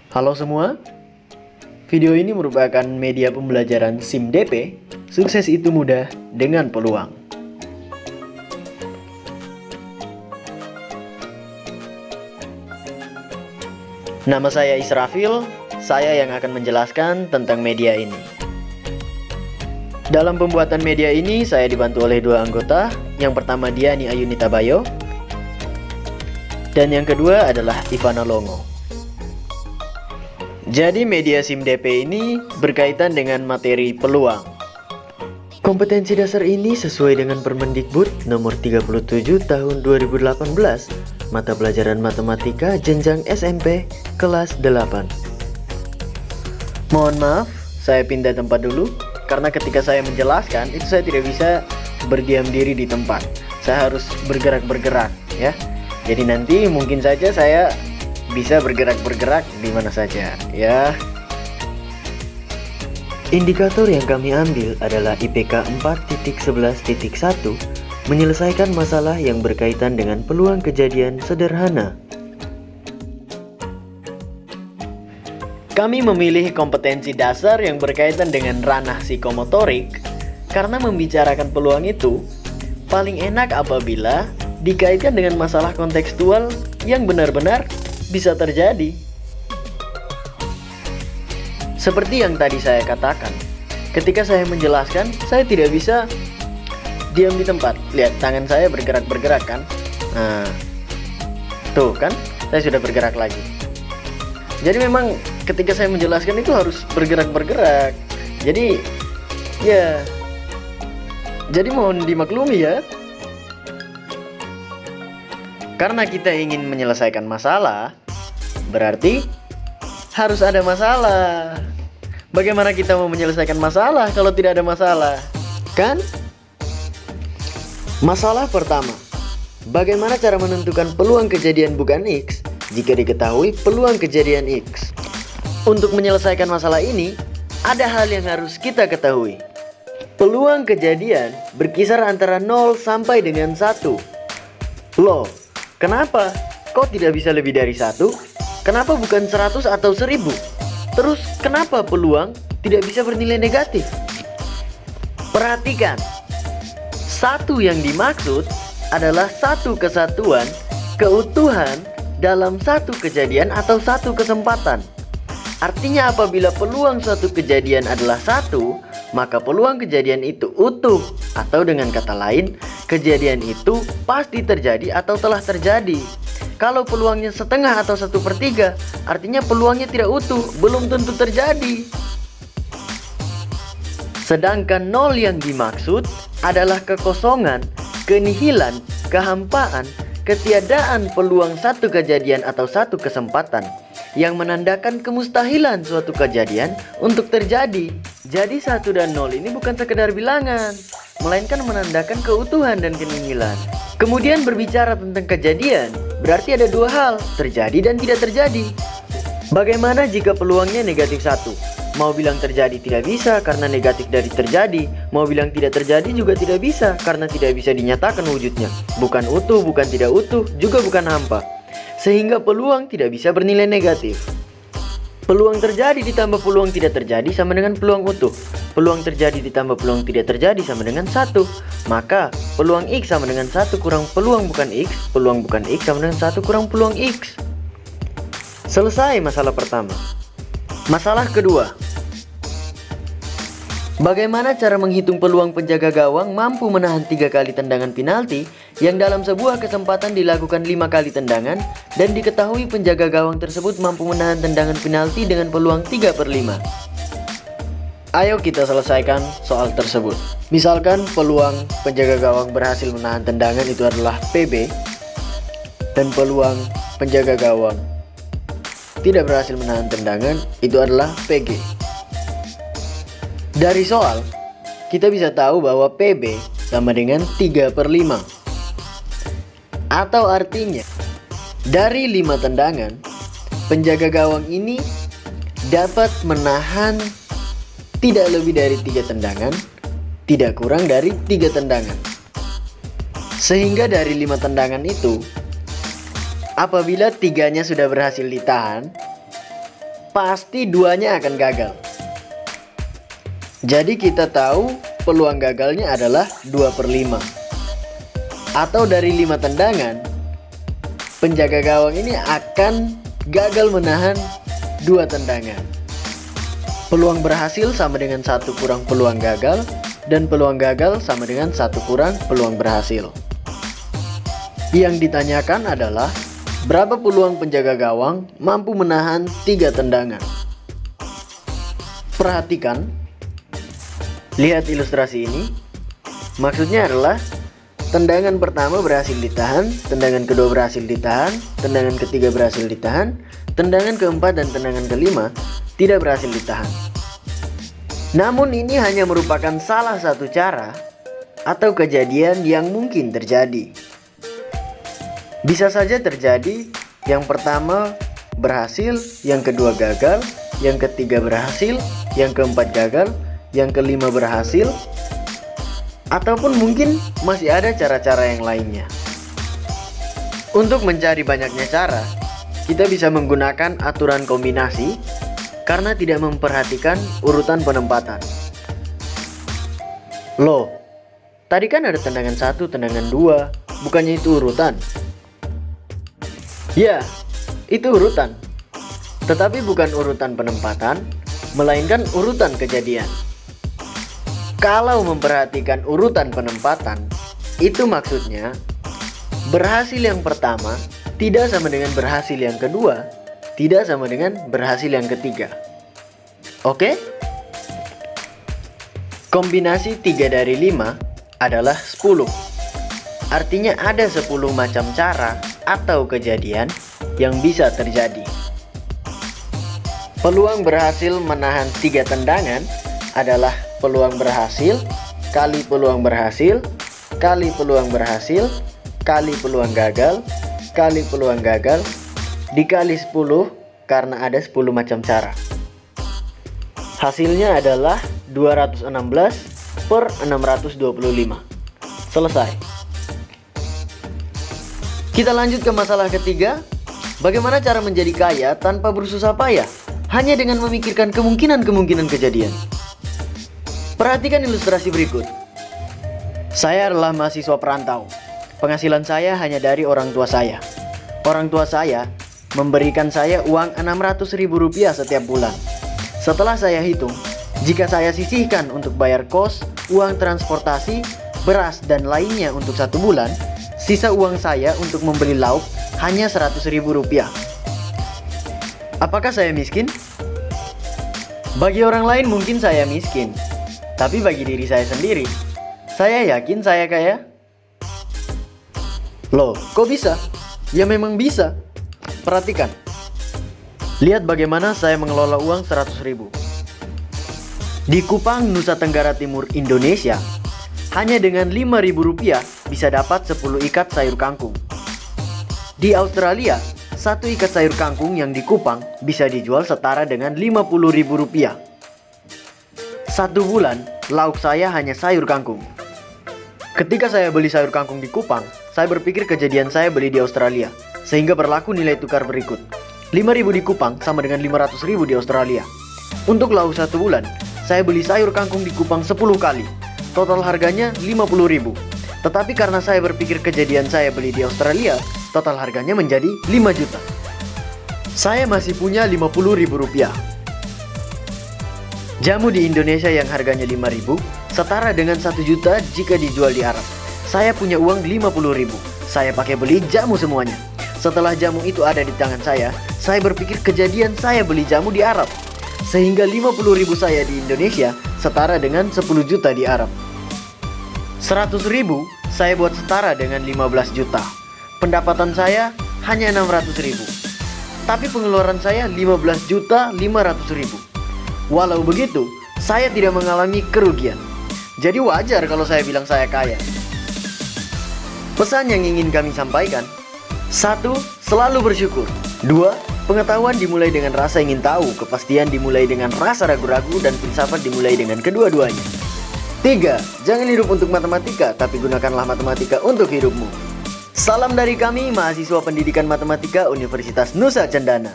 Halo semua, video ini merupakan media pembelajaran SIM DP, sukses itu mudah dengan peluang. Nama saya Israfil, saya yang akan menjelaskan tentang media ini. Dalam pembuatan media ini, saya dibantu oleh dua anggota. Yang pertama Diani Ayunita Bayo, dan yang kedua adalah Ivana Longo. Jadi media SIM DP ini berkaitan dengan materi peluang. Kompetensi dasar ini sesuai dengan Permendikbud nomor 37 tahun 2018, mata pelajaran matematika jenjang SMP kelas 8. Mohon maaf, saya pindah tempat dulu karena ketika saya menjelaskan itu saya tidak bisa berdiam diri di tempat. Saya harus bergerak-bergerak ya. Jadi nanti mungkin saja saya bisa bergerak-bergerak di mana saja ya. Indikator yang kami ambil adalah IPK 4.11.1, menyelesaikan masalah yang berkaitan dengan peluang kejadian sederhana. Kami memilih kompetensi dasar yang berkaitan dengan ranah psikomotorik karena membicarakan peluang itu paling enak apabila dikaitkan dengan masalah kontekstual yang benar-benar bisa terjadi. Seperti yang tadi saya katakan, ketika saya menjelaskan, saya tidak bisa diam di tempat. Lihat, tangan saya bergerak-bergerak kan? Nah, tuh kan, saya sudah bergerak lagi. Jadi memang ketika saya menjelaskan itu harus bergerak-bergerak. Jadi, ya, jadi mohon dimaklumi ya. Karena kita ingin menyelesaikan masalah, berarti harus ada masalah. Bagaimana kita mau menyelesaikan masalah kalau tidak ada masalah? Kan? Masalah pertama, bagaimana cara menentukan peluang kejadian bukan X jika diketahui peluang kejadian X? Untuk menyelesaikan masalah ini, ada hal yang harus kita ketahui. Peluang kejadian berkisar antara 0 sampai dengan 1. Loh, kenapa? Kok tidak bisa lebih dari 1? Kenapa bukan 100 atau 1000? Terus kenapa peluang tidak bisa bernilai negatif? Perhatikan, satu yang dimaksud adalah satu kesatuan, keutuhan dalam satu kejadian atau satu kesempatan. Artinya apabila peluang suatu kejadian adalah 1, maka peluang kejadian itu utuh. Atau dengan kata lain, kejadian itu pasti terjadi atau telah terjadi. Kalau peluangnya setengah atau 1/3, artinya peluangnya tidak utuh, belum tentu terjadi. Sedangkan 0 yang dimaksud adalah kekosongan, kenihilan, kehampaan, ketiadaan peluang satu kejadian atau satu kesempatan, yang menandakan kemustahilan suatu kejadian untuk terjadi. Jadi 1 dan 0 ini bukan sekedar bilangan, melainkan menandakan keutuhan dan kenihilan. Kemudian berbicara tentang kejadian, berarti ada dua hal, terjadi dan tidak terjadi. Bagaimana jika peluangnya negatif 1? Mau bilang terjadi tidak bisa karena negatif dari terjadi. Mau bilang tidak terjadi juga tidak bisa karena tidak bisa dinyatakan wujudnya. Bukan utuh, bukan tidak utuh, juga bukan hampa. Sehingga peluang tidak bisa bernilai negatif. Peluang terjadi ditambah peluang tidak terjadi sama dengan peluang utuh. Peluang terjadi ditambah peluang tidak terjadi sama dengan 1. Maka peluang X sama dengan 1 kurang peluang bukan X. Peluang bukan X sama dengan 1 kurang peluang X. Selesai masalah pertama. Masalah kedua, bagaimana cara menghitung peluang penjaga gawang mampu menahan 3 kali tendangan penalti yang dalam sebuah kesempatan dilakukan 5 kali tendangan, dan diketahui penjaga gawang tersebut mampu menahan tendangan penalti dengan peluang 3/5. Ayo kita selesaikan soal tersebut. Misalkan peluang penjaga gawang berhasil menahan tendangan itu adalah PB, dan peluang penjaga gawang tidak berhasil menahan tendangan itu adalah PG. Dari soal, kita bisa tahu bahwa PB sama dengan 3/5. Atau artinya, dari 5 tendangan, penjaga gawang ini dapat menahan tidak lebih dari 3 tendangan, tidak kurang dari 3 tendangan. Sehingga dari 5 tendangan itu, apabila 3-nya sudah berhasil ditahan, pasti duanya akan gagal. Jadi kita tahu peluang gagalnya adalah 2/5. Atau dari 5 tendangan, penjaga gawang ini akan gagal menahan 2 tendangan. Peluang berhasil sama dengan 1 kurang peluang gagal, dan peluang gagal sama dengan 1 kurang peluang berhasil. Yang ditanyakan adalah berapa peluang penjaga gawang mampu menahan 3 tendangan. Perhatikan, lihat ilustrasi ini. Maksudnya adalah tendangan pertama berhasil ditahan, tendangan kedua berhasil ditahan, tendangan ketiga berhasil ditahan, tendangan keempat dan tendangan kelima tidak berhasil ditahan. Namun ini hanya merupakan salah satu cara atau kejadian yang mungkin terjadi. Bisa saja terjadi yang pertama berhasil, yang kedua gagal, yang ketiga berhasil, yang keempat gagal, yang kelima berhasil, ataupun mungkin masih ada cara-cara yang lainnya. Untuk mencari banyaknya cara, kita bisa menggunakan aturan kombinasi karena tidak memperhatikan urutan penempatan. Loh, tadi kan ada tendangan 1, tendangan 2, bukannya itu urutan? Ya, itu urutan. Tetapi bukan urutan penempatan, melainkan urutan kejadian. Kalau memperhatikan urutan penempatan, itu maksudnya berhasil yang pertama tidak sama dengan berhasil yang kedua, tidak sama dengan berhasil yang ketiga. Oke? Kombinasi 3 dari 5 adalah 10. Artinya ada 10 macam cara atau kejadian yang bisa terjadi. Peluang berhasil menahan 3 tendangan adalah peluang berhasil kali peluang berhasil kali peluang berhasil kali peluang gagal kali peluang gagal dikali 10 karena ada 10 macam cara. Hasilnya adalah 216 per 625. Selesai. Kita lanjut ke masalah ketiga. Bagaimana cara menjadi kaya tanpa bersusah payah, hanya dengan memikirkan kemungkinan-kemungkinan kejadian? Perhatikan ilustrasi berikut. Saya adalah mahasiswa perantau. Penghasilan saya hanya dari orang tua saya. Orang tua saya memberikan saya uang Rp600.000 setiap bulan. Setelah saya hitung, jika saya sisihkan untuk bayar kos, uang transportasi, beras dan lainnya untuk 1 bulan, sisa uang saya untuk membeli lauk hanya Rp100.000. Apakah saya miskin? Bagi orang lain mungkin saya miskin, tapi bagi diri saya sendiri, saya yakin saya kaya. Loh, kok bisa? Ya memang bisa. Perhatikan. Lihat bagaimana saya mengelola uang 100.000. Di Kupang, Nusa Tenggara Timur, Indonesia, hanya dengan Rp5.000 bisa dapat 10 ikat sayur kangkung. Di Australia, 1 ikat sayur kangkung yang di Kupang bisa dijual setara dengan Rp50.000. 1 bulan, lauk saya hanya sayur kangkung. Ketika saya beli sayur kangkung di Kupang, saya berpikir kejadian saya beli di Australia, sehingga berlaku nilai tukar berikut. 5.000 di Kupang sama dengan 500.000 di Australia. Untuk lauk 1 bulan, saya beli sayur kangkung di Kupang 10 kali. Total harganya 50.000. Tetapi karena saya berpikir kejadian saya beli di Australia, total harganya menjadi 5 juta. Saya masih punya Rp50.000. Jamu di Indonesia yang harganya 5.000 setara dengan 1 juta jika dijual di Arab. Saya punya uang 50.000. Saya pakai beli jamu semuanya. Setelah jamu itu ada di tangan saya berpikir kejadian saya beli jamu di Arab. Sehingga 50.000 saya di Indonesia setara dengan 10 juta di Arab. 100.000 saya buat setara dengan 15 juta. Pendapatan saya hanya 600.000. Tapi pengeluaran saya 15.500.000. Walau begitu, saya tidak mengalami kerugian. Jadi wajar kalau saya bilang saya kaya. Pesan yang ingin kami sampaikan: 1. Selalu bersyukur. 2. Pengetahuan dimulai dengan rasa ingin tahu, kepastian dimulai dengan rasa ragu-ragu, dan filsafat dimulai dengan kedua-duanya. 3. Jangan hidup untuk matematika, tapi gunakanlah matematika untuk hidupmu. Salam dari kami, mahasiswa pendidikan matematika Universitas Nusa Cendana.